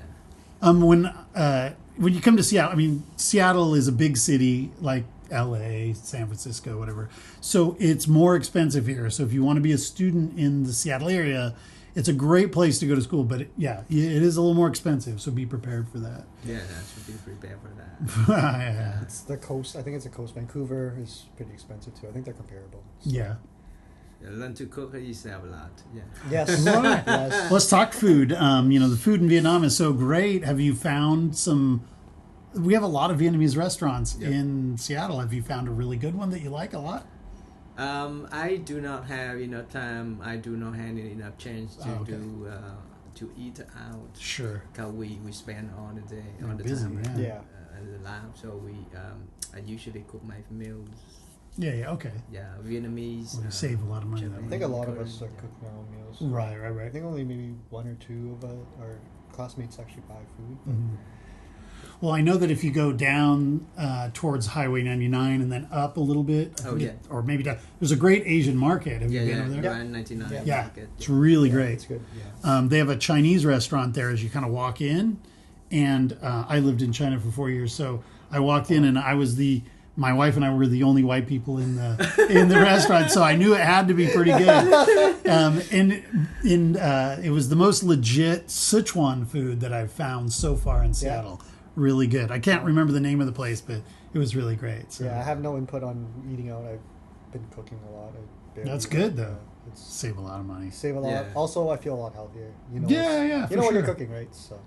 When you come to Seattle, I mean, Seattle is a big city like LA, San Francisco, whatever. So it's more expensive here. So if you want to be a student in the Seattle area, it's a great place to go to school, but it is a little more expensive, so be prepared for that. Yeah, I should be prepared for that. Yeah. It's the coast. I think it's the coast. Vancouver is pretty expensive too. I think they're comparable. So. Yeah. Learn to cook yourself a lot. Yeah. Yes. Yes. Let's talk food. The food in Vietnam is so great. Have you found some? We have a lot of Vietnamese restaurants in Seattle. Have you found a really good one that you like a lot? I do not have enough time. I do not have enough chance to do to eat out. Sure. Because we spend all the day, You're all the busy, time yeah. at the lab. So I usually cook my meals. Yeah. Okay. Yeah, Vietnamese. Well, you save a lot of money that I way. think a lot of us are cooking our own meals. Right. I think only maybe 1 or 2 of our classmates actually buy food. Mm-hmm. Well, I know that if you go down towards Highway 99 and then up a little bit, or maybe down, there's a great Asian market. Have you been over there? Yeah, 99. Yeah, Market. it's really great. It's good. Yeah. They have a Chinese restaurant there as you kind of walk in, and I lived in China for 4 years, so I walked in and my wife and I were the only white people in the restaurant, so I knew it had to be pretty good. It was the most legit Sichuan food that I've found so far in Seattle. Yeah. Really good. I can't remember the name of the place, but it was really great. So. Yeah, I have no input on eating out. I've been cooking a lot. That's good though. Save a lot of money. Save a lot. Yeah. Also, I feel a lot healthier. You know. Yeah. You know when you're cooking, right? So.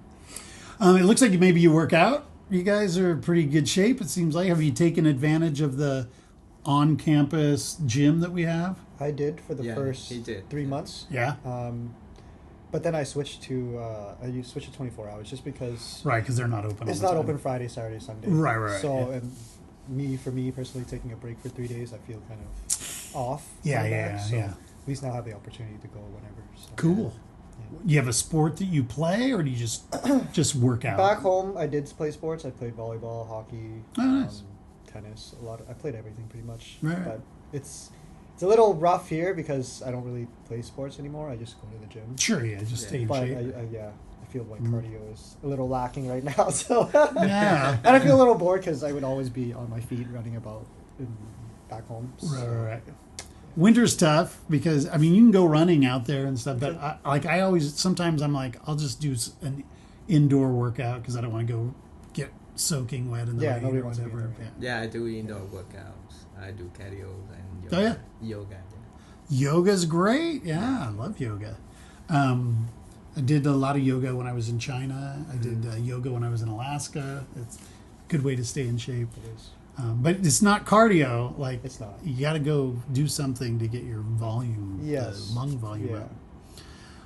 It looks like maybe you work out. You guys are in pretty good shape, it seems like. Have you taken advantage of the on-campus gym that we have? I did for the first 3 months. Yeah. But then I switched to 24 hours just because. Right, because they're not open. It's not open Friday, Saturday, Sunday. Right. So and for me personally, taking a break for 3 days, I feel kind of off. Yeah. At least now I have the opportunity to go whenever. So. Cool. You have a sport that you play, or do you just work out? Back home, I did play sports. I played volleyball, hockey, nice. Tennis. I played everything pretty much. Right. But it's a little rough here because I don't really play sports anymore. I just go to the gym. Sure, just stay in shape. I feel like cardio is a little lacking right now. So yeah, and I feel a little bored because I would always be on my feet running about back home. So. Right. Winter's tough because you can go running out there and stuff, but sometimes I'm like, I'll just do an indoor workout because I don't want to go get soaking wet in the rain or whatever. Yeah, I do indoor workouts. I do cardio and yoga. Oh yeah, yoga. Yoga's great. Yeah, I love yoga. I did a lot of yoga when I was in China. I did yoga when I was in Alaska. It's a good way to stay in shape. It is. But it's not cardio. Like it's not. You got to go do something to get your volume, lung volume up.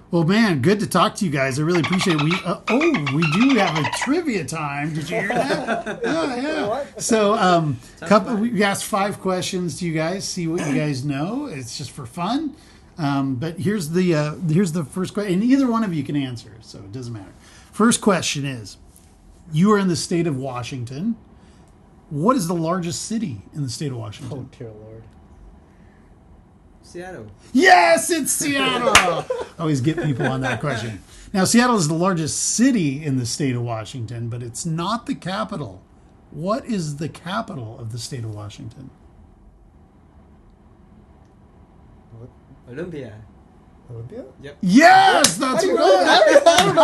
Well, man, good to talk to you guys. I really appreciate it. We do have a trivia time. Did you hear that? Yeah. What? So, we asked 5 questions to you guys. See what you guys know. It's just for fun. But here's the first question, and either one of you can answer, so it doesn't matter. First question is: you are in the state of Washington. What is the largest city in the state of Washington? Oh, dear Lord. Seattle. Yes, it's Seattle. I always get people on that question. Now, Seattle is the largest city in the state of Washington, but it's not the capital. What is the capital of the state of Washington? Olympia. Olympia? Yep. Yes, that's right. I don't know.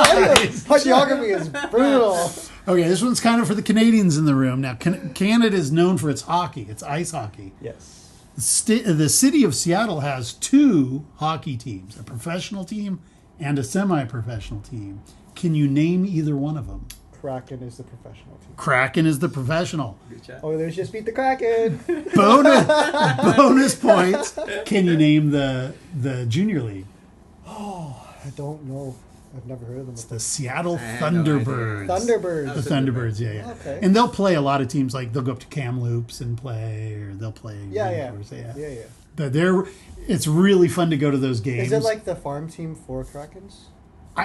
My geography is brutal. Okay, this one's kind of for the Canadians in the room. Now, Canada is known for its hockey. It's ice hockey. Yes. The city of Seattle has 2 hockey teams, a professional team and a semi-professional team. Can you name either one of them? Kraken is the professional team. Kraken is the professional. Good job. Oilers just beat the Kraken. Bonus points. Can you name the junior league? Oh, I don't know. I've never heard of them. It's the Seattle Thunderbirds. Thunderbirds. The Thunderbirds, yeah. Okay. And they'll play a lot of teams. Like they'll go up to Kamloops and play, or they'll play. Yeah. But it's really fun to go to those games. Is it like the farm team for Krakens?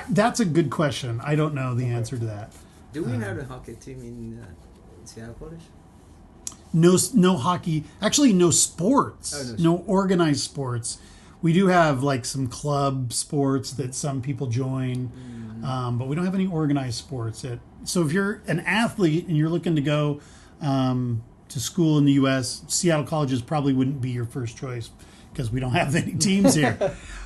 That's a good question. I don't know the answer to that. Do we have a hockey team in Seattle College? No hockey. Actually, no sports. No organized sports. We do have like some club sports that some people join, but we don't have any organized sports. So if you're an athlete and you're looking to go to school in the U.S., Seattle colleges probably wouldn't be your first choice because we don't have any teams here.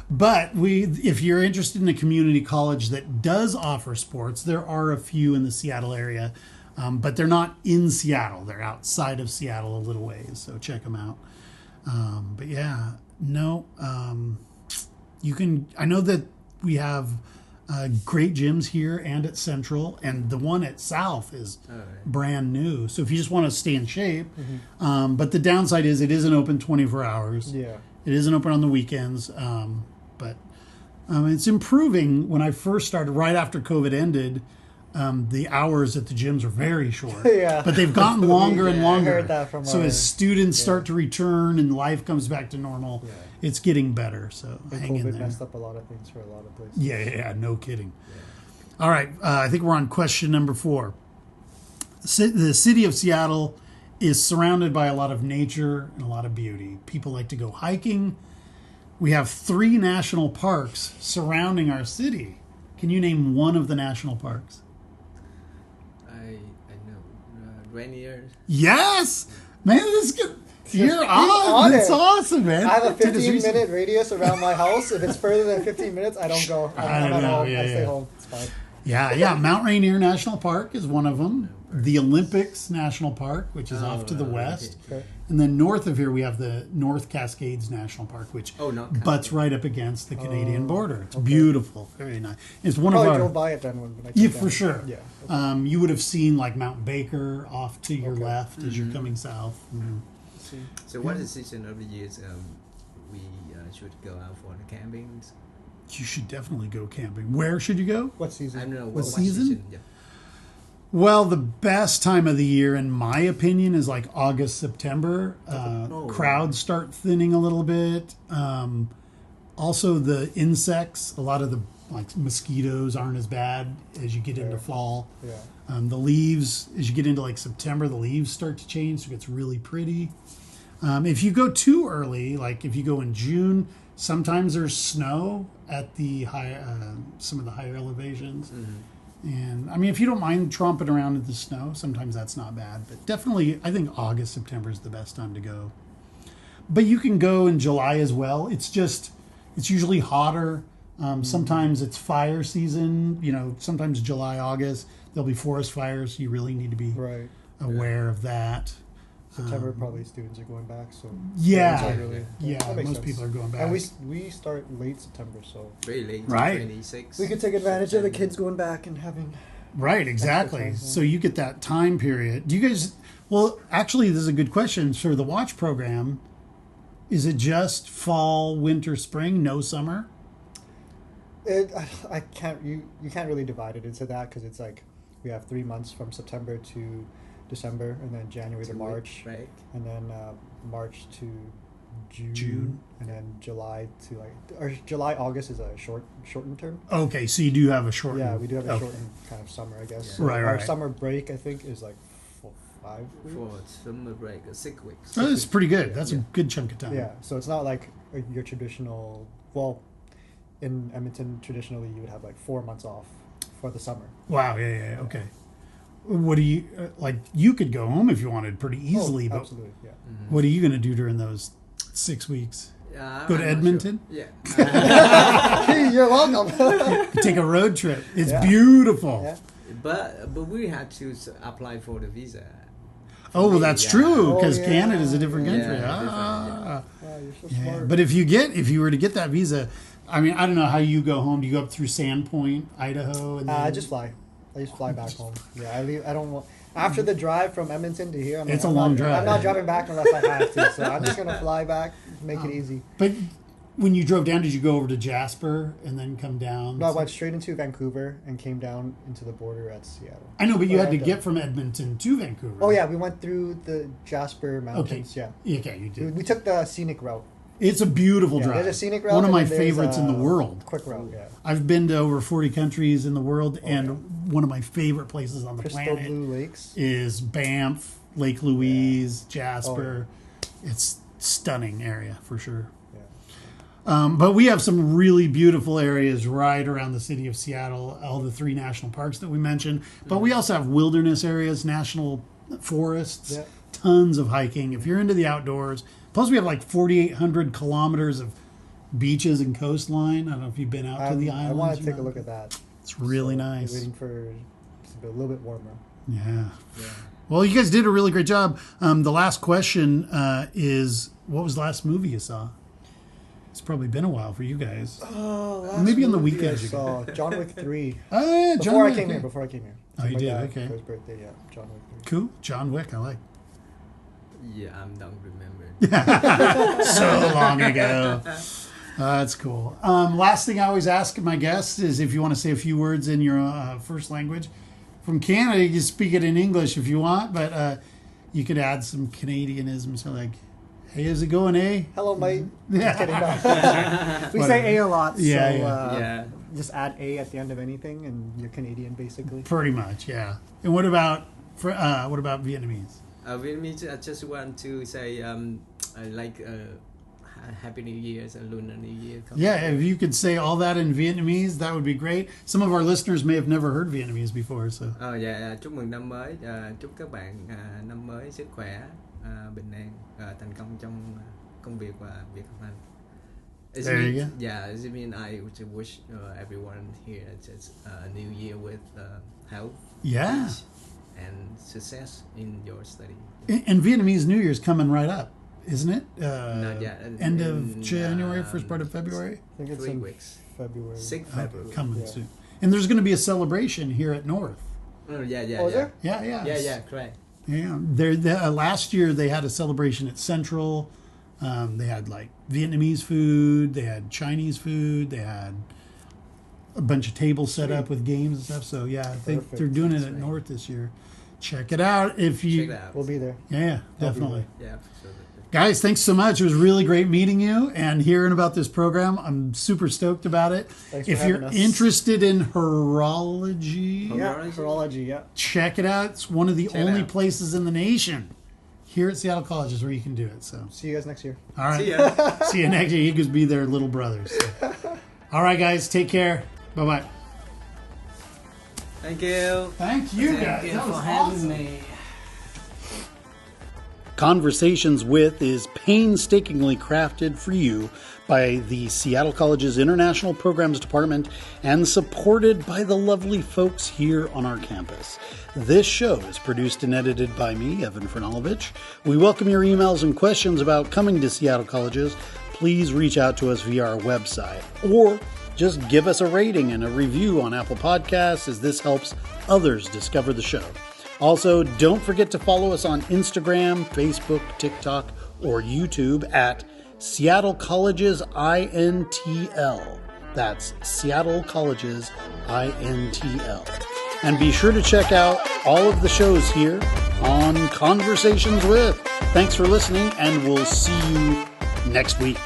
But if you're interested in a community college that does offer sports, there are a few in the Seattle area, but they're not in Seattle. They're outside of Seattle a little ways, so check them out. But yeah, no, you can. I know that we have great gyms here and at Central, and the one at South is brand new. So if you just want to stay in shape, but the downside is it isn't open 24 hours. Yeah, it isn't open on the weekends. But it's improving. When I first started, right after COVID ended, the hours at the gyms were very short. Yeah. But they've gotten longer and longer. I heard that from so as students start to return and life comes back to normal, it's getting better. So and hang in COVID there. messed up a lot of things for a lot of places. Yeah, no kidding. Yeah. All right, I think we're on question number 4. The city of Seattle is surrounded by a lot of nature and a lot of beauty. People like to go hiking. We have 3 national parks surrounding our city. Can you name one of the national parks? I know. Rainier. Yes! Man, this is good. You're on. It's awesome, man. I have a 15-minute radius around my house. If it's further than 15 minutes, I don't go. I'm at home. I stay home. It's fine. Yeah. Mount Rainier National Park is one of them. The Olympics National Park, which is off to the west. Okay. And then north of here, we have the North Cascades National Park, which butts right up against the Canadian border. It's beautiful. Very nice. It's one of our... drove by it then when I came down. For sure. Yeah. Okay. You would have seen like Mount Baker off to your left as you're coming south. Mm-hmm. So what is the season of the years we should go out for the campings? You should definitely go camping. Where should you go? What season? I don't know. What season? Yeah. Well, the best time of the year, in my opinion, is like August, September. Crowds start thinning a little bit. Also, the insects, a lot of the mosquitoes aren't as bad as you get into fall. Yeah. The leaves, as you get into like September, the leaves start to change, so it gets really pretty. If you go too early, like if you go in June, sometimes there's snow at the some of the higher elevations. And I mean, if you don't mind tromping around in the snow, sometimes that's not bad. But definitely, I think August, September is the best time to go. But you can go in July as well. It's usually hotter. Sometimes it's fire season. Sometimes July, August, there'll be forest fires. You really need to be aware of that. September, probably students are going back. So most people are going back. And we start late September, so very late, right? 26. We could take advantage of the kids going back and having. Right, exactly. So you get that time period. Do you guys? Well, actually, this is a good question. For the watch program, is it just fall, winter, spring, no summer? I can't. You can't really divide it into that because it's like we have 3 months from September to December, and then January to March, right? And then March to June, and then July to July August is a shortened term. Okay, so you do have a shortened. Yeah, we do have a shortened kind of summer, I guess. Yeah. So right. Our summer break, I think, is like 5 weeks. For summer break, 6 weeks. Oh, that's pretty good. That's a good chunk of time. Yeah, so it's not like your traditional. Well, in Edmonton, traditionally you would have like 4 months off for the summer. Wow. Yeah. Okay. What do you like? You could go home if you wanted pretty easily, but absolutely, yeah. What are you going to do during those 6 weeks? Go to I'm Edmonton? Sure. Yeah. You're welcome. Take a road trip. It's beautiful. Yeah. But we had to apply for the visa. Oh, well, that's true because Oh, yeah. Canada's a different country. Yeah, You're so smart. But if you were to get that visa, I mean, I don't know how you go home. Do you go up through Sandpoint, Idaho, and then I just fly. I just fly back home. Yeah, I leave. I don't want. After the drive from Edmonton to here, It's a long drive. I'm not driving back unless I have to. So I'm just gonna fly back, make it easy. But when you drove down, did you go over to Jasper and then come down? No, I went straight into Vancouver and came down into the border at Seattle. I know, but you had to get from Edmonton to Vancouver. Oh yeah, we went through the Jasper Mountains. Okay. Yeah. Okay, you did. We took the scenic route. It's a beautiful drive. There's a scenic route. One of and my then there's favorites in the world. Quick route. Yeah. I've been to over 40 countries in the world, and one of my favorite places on the Crystal planet Blue Lakes is Banff, Lake Louise, Jasper. It's stunning area for sure. Yeah. But we have some really beautiful areas right around the city of Seattle, all the 3 national parks that we mentioned. But we also have wilderness areas, national forests, tons of hiking. If you're into the outdoors, Plus, we have like 4,800 kilometers of beaches and coastline. I don't know if you've been out to the islands. I want to take a look at that. It's really nice. Waiting for it's a little bit warmer. Yeah. Well, you guys did a really great job. The last question is, what was the last movie you saw? It's probably been a while for you guys. Maybe on the weekend. I saw John Wick 3. Oh, yeah, Before I came here. Oh, you did? Okay. For his birthday, yeah. John Wick 3. Cool. John Wick, I like. Yeah, I don't remember. So long ago. That's cool. Last thing I always ask my guests is if you want to say a few words in your first language. From Canada, you can speak it in English if you want, but you could add some Canadianisms. So like, hey, how's it going, eh? Hello, mate. Yeah. Just kidding, no. We say A a lot, Yeah, so just add A at the end of anything, and you're Canadian, basically. Pretty much, yeah. And what about Vietnamese? Vietnamese, I just want to say I like Happy New Year and Lunar New Year. Yeah, if you could say all that in Vietnamese, that would be great. Some of our listeners may have never heard Vietnamese before, so. Chúc mừng năm mới, chúc các bạn năm mới sức khỏe, bình an, thành công trong công việc và việc học hành. There you go. Yeah, it means I would wish everyone here just a new year with health, peace, and success in your study. And Vietnamese New Year's coming right up, isn't it? Not yet. End of January, first part of February? I think it's 3 weeks. February. 6 February. Coming soon. And there's going to be a celebration here at North. Oh, yeah. Oh, is there? Yeah, correct. Yeah, last year they had a celebration at Central. They had like Vietnamese food, they had Chinese food, they had a bunch of tables set up with games and stuff. So yeah, I think they're doing it at North this year. Check it out if you. Check it out. We'll be there. Yeah, definitely. Yeah, absolutely. Guys, thanks so much. It was really great meeting you and hearing about this program. I'm super stoked about it. Thanks if for you're having us. interested in horology, horology, yeah. check it out. It's one of the only places in the nation here at Seattle Colleges where you can do it. So See you guys next year. all right. See ya. See you next year. You could be their little brothers. So. All right, guys. Take care. Bye-bye. Thank you. Thank you, guys. Thank you That was for having awesome. me. Conversations With is painstakingly crafted for you by the Seattle College's International Programs Department and supported by the lovely folks here on our campus. This show is produced and edited by me, Evan Franulovich. We welcome your emails and questions about coming to Seattle Colleges. Please reach out to us via our website or just give us a rating and a review on Apple Podcasts, as this helps others discover the show. Also, don't forget to follow us on Instagram, Facebook, TikTok, or YouTube at Seattle Colleges INTL. That's Seattle Colleges INTL. And be sure to check out all of the shows here on Conversations With. Thanks for listening, and we'll see you next week.